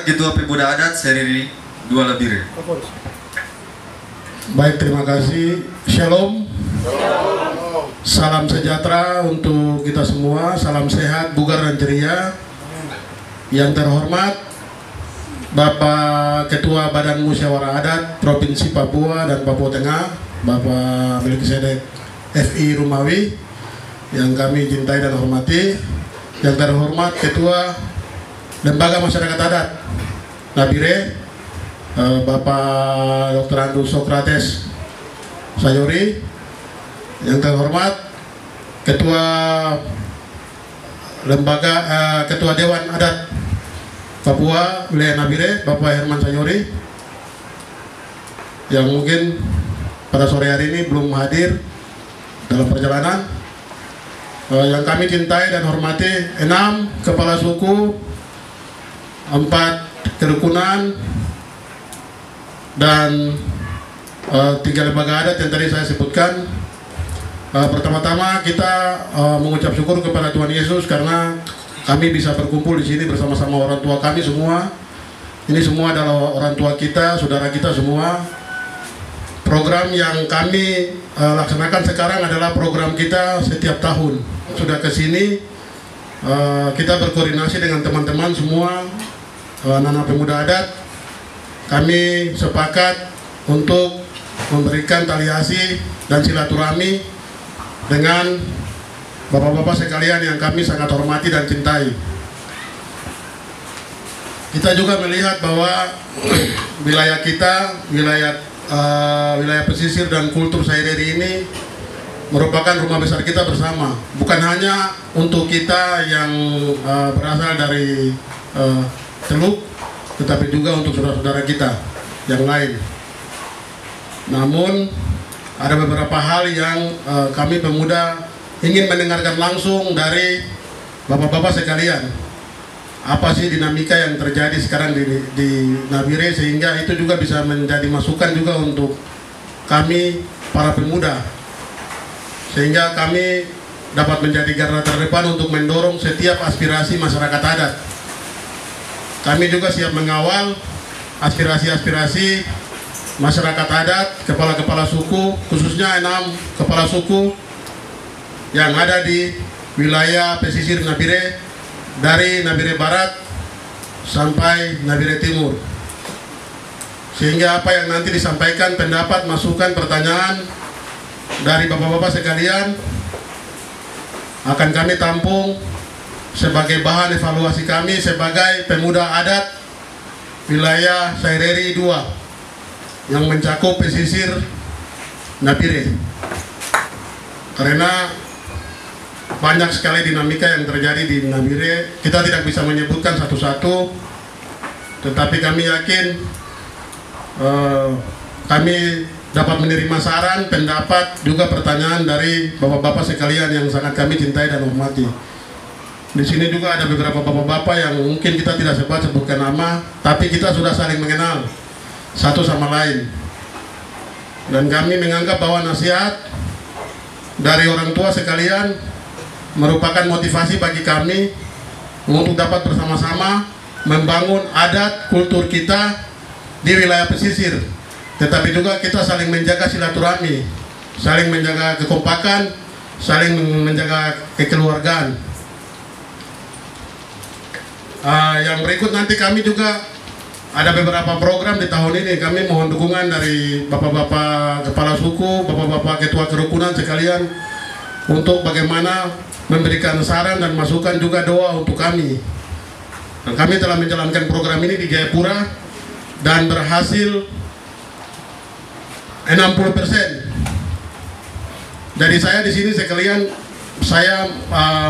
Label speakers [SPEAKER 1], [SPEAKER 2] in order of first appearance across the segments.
[SPEAKER 1] Saya Ketua Pemuda Adat Seriri Dua Labire.
[SPEAKER 2] Baik, terima kasih. Shalom. Salam sejahtera untuk kita semua. Salam sehat, bugar dan ceria. Yang terhormat Bapak Ketua Badan Musyawarah Adat Provinsi Papua dan Papua Tengah, Bapak Melkisedek FI Rumawi, yang kami cintai dan hormati. Yang terhormat Ketua Lembaga Masyarakat Adat Nabire, Bapak Dr. Andrew Sokrates Sayuri. Yang terhormat Ketua Ketua Dewan Adat Papua Wilayah Nabire, Bapak Herman Sayuri, yang mungkin pada sore hari ini belum hadir dalam perjalanan. Yang kami cintai dan hormati 6 kepala suku, 4 kerukunan, dan 3 lembaga adat yang tadi saya sebutkan. Pertama-tama kita mengucap syukur kepada Tuhan Yesus karena kami bisa berkumpul di sini bersama-sama orang tua kami semua. Ini semua adalah orang tua kita, saudara kita semua. Program yang kami laksanakan sekarang adalah program kita setiap tahun. Sudah ke sini, kita berkoordinasi dengan teman-teman semua, anak-anak pemuda adat. Kami sepakat untuk memberikan tali asih dan silaturahmi dengan bapak-bapak sekalian yang kami sangat hormati dan cintai. Kita juga melihat bahwa wilayah kita, wilayah pesisir dan kultur Saireri ini merupakan rumah besar kita bersama. Bukan hanya untuk kita yang berasal dari Teluk, tetapi juga untuk saudara-saudara kita yang lain. Namun ada beberapa hal yang kami pemuda ingin mendengarkan langsung dari bapak-bapak sekalian. Apa sih dinamika yang terjadi sekarang di Nabire, sehingga itu juga bisa menjadi masukan juga untuk kami para pemuda, sehingga kami dapat menjadi garda terdepan untuk mendorong setiap aspirasi masyarakat adat. Kami juga siap mengawal aspirasi-aspirasi masyarakat adat, kepala-kepala suku, khususnya 6 kepala suku yang ada di wilayah pesisir Nabire, dari Nabire Barat sampai Nabire Timur. Sehingga apa yang nanti disampaikan, pendapat, masukan, pertanyaan dari bapak-bapak sekalian akan kami tampung sebagai bahan evaluasi kami sebagai pemuda adat wilayah Saireri 2 yang mencakup pesisir Nabire. Karena banyak sekali dinamika yang terjadi di Nabire, kita tidak bisa menyebutkan satu-satu, tetapi kami yakin kami dapat menerima saran, pendapat, juga pertanyaan dari bapak-bapak sekalian yang sangat kami cintai dan hormati. Di sini juga ada beberapa bapak-bapak yang mungkin kita tidak sebutkan nama, tapi kita sudah saling mengenal satu sama lain. Dan kami menganggap bahwa nasihat dari orang tua sekalian merupakan motivasi bagi kami untuk dapat bersama-sama membangun adat kultur kita di wilayah pesisir. Tetapi juga kita saling menjaga silaturahmi, saling menjaga kekompakan, saling menjaga kekeluargaan. Yang berikut nanti kami juga ada beberapa program di tahun ini. Kami mohon dukungan dari bapak-bapak kepala suku, bapak-bapak ketua kerukunan sekalian untuk bagaimana memberikan saran dan masukan, juga doa untuk kami. Dan kami telah menjalankan program ini di Jayapura dan berhasil 60%. Dari saya di sini sekalian, saya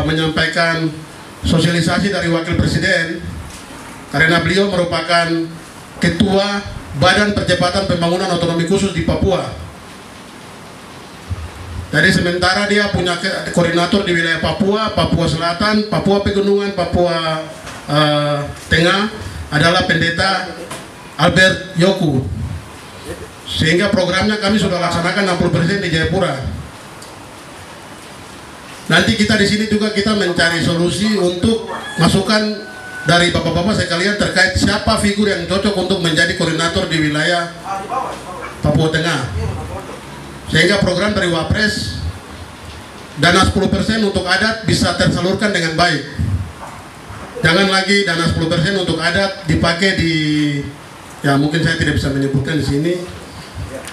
[SPEAKER 2] menyampaikan sosialisasi dari Wakil Presiden karena beliau merupakan Ketua Badan Percepatan Pembangunan Otonomi Khusus di Papua. Jadi sementara dia punya koordinator di wilayah Papua, Papua Selatan, Papua Pegunungan, Papua Tengah adalah Pendeta Albert Yoku. Sehingga programnya kami sudah laksanakan 60% di Jayapura. Nanti kita di sini juga kita mencari solusi untuk masukan dari bapak-bapak sekalian terkait siapa figur yang cocok untuk menjadi koordinator di wilayah Papua Tengah. Sehingga program dari Wapres, dana 10% untuk adat bisa tersalurkan dengan baik. Jangan lagi dana 10% untuk adat dipakai di, ya mungkin saya tidak bisa menyebutkan di sini,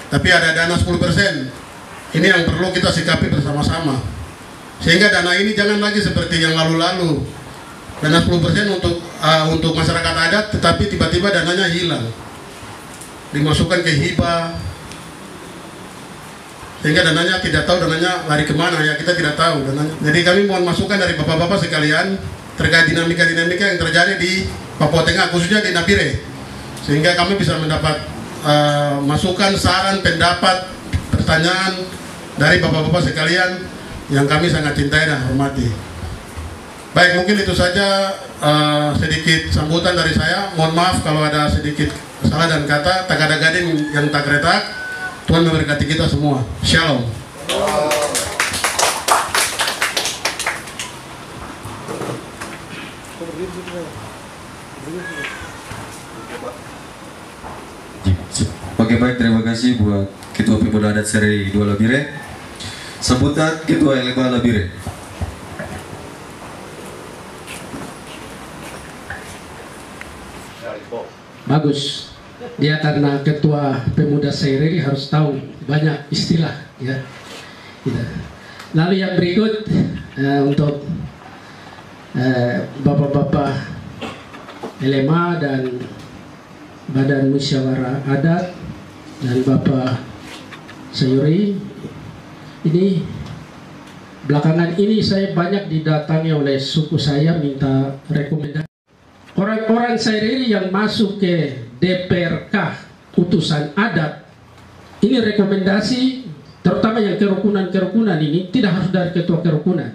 [SPEAKER 2] tapi ada dana 10%. Ini yang perlu kita sikapi bersama-sama. Sehingga dana ini jangan lagi seperti yang lalu-lalu. Dana 10% untuk masyarakat adat, tetapi tiba-tiba dananya hilang. Dimasukkan ke hibah. Sehingga dananya tidak tahu dananya lari kemana, ya kita tidak tahu dananya. Jadi kami mohon masukan dari bapak-bapak sekalian terkait dinamika-dinamika yang terjadi di Papua Tengah, khususnya di Nabire. Sehingga kami bisa mendapat masukan, saran, pendapat, pertanyaan dari bapak-bapak sekalian yang kami sangat cintai dan hormati. Baik, mungkin itu saja sedikit sambutan dari saya. Mohon maaf kalau ada sedikit salah dan kata, tak ada gading yang tak retak. Tuhan memberkati kita semua. Shalom.
[SPEAKER 1] Oke, baik, terima kasih buat Ketua Pemuda Adat Seri 2 Labire. Sambutan Ketua LMA Labire.
[SPEAKER 3] Bagus. Dia karena ketua pemuda Sereri harus tahu banyak istilah, ya. Lalu yang berikut untuk bapak-bapak LMA dan Badan Musyawarah Adat dan Bapak Sayuri. Ini belakangan ini saya banyak didatangi oleh suku saya minta rekomendasi. Orang-orang Sereri yang masuk ke DPRK utusan adat, ini rekomendasi terutama yang kerukunan-kerukunan ini tidak harus dari ketua kerukunan,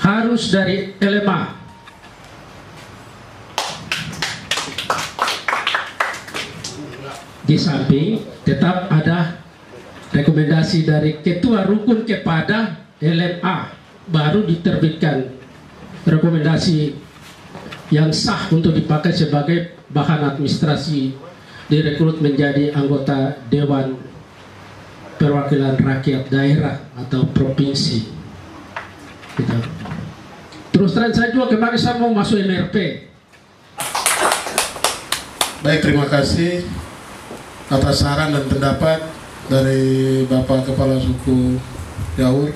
[SPEAKER 3] harus dari LMA. Di samping tetap ada rekomendasi dari ketua rukun kepada LMA, baru diterbitkan rekomendasi yang sah untuk dipakai sebagai bahan administrasi direkrut menjadi anggota Dewan Perwakilan Rakyat Daerah atau Provinsi. Gitu. Terus terang saya juga kemarin saya mau masuk MRP.
[SPEAKER 2] Baik, terima kasih atas saran dan pendapat dari Bapak Kepala Suku Yaur.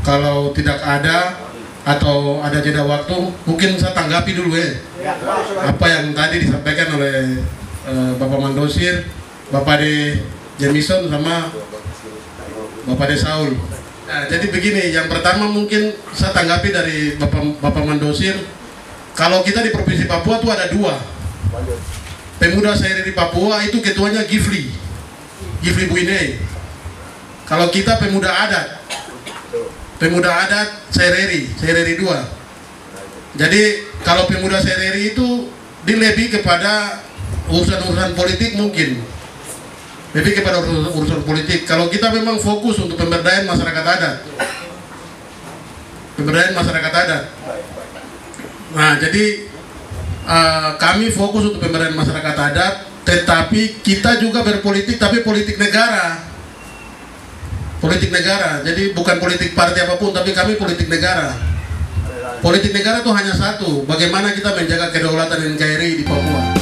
[SPEAKER 2] Kalau tidak ada atau ada jeda waktu, mungkin saya tanggapi dulu apa yang tadi disampaikan oleh Bapak Mandosir, Bapak De Jamison sama Bapak De Saul. Nah, jadi begini, yang pertama mungkin saya tanggapi dari Bapak Mandosir. Kalau kita di Provinsi Papua itu ada dua pemuda Sereri di Papua, itu ketuanya Gifli Buine. Kalau kita pemuda adat Sereri 2. Jadi kalau pemuda Sereri itu dilebih kepada urusan-urusan politik, mungkin lebih kepada urusan politik. Kalau kita memang fokus untuk pemberdayaan masyarakat adat. Nah, jadi kami fokus untuk pemberdayaan masyarakat adat, tetapi kita juga berpolitik, tapi politik negara. Jadi bukan politik partai apapun, tapi kami politik negara. Politik negara itu hanya satu, bagaimana kita menjaga kedaulatan NKRI di Papua.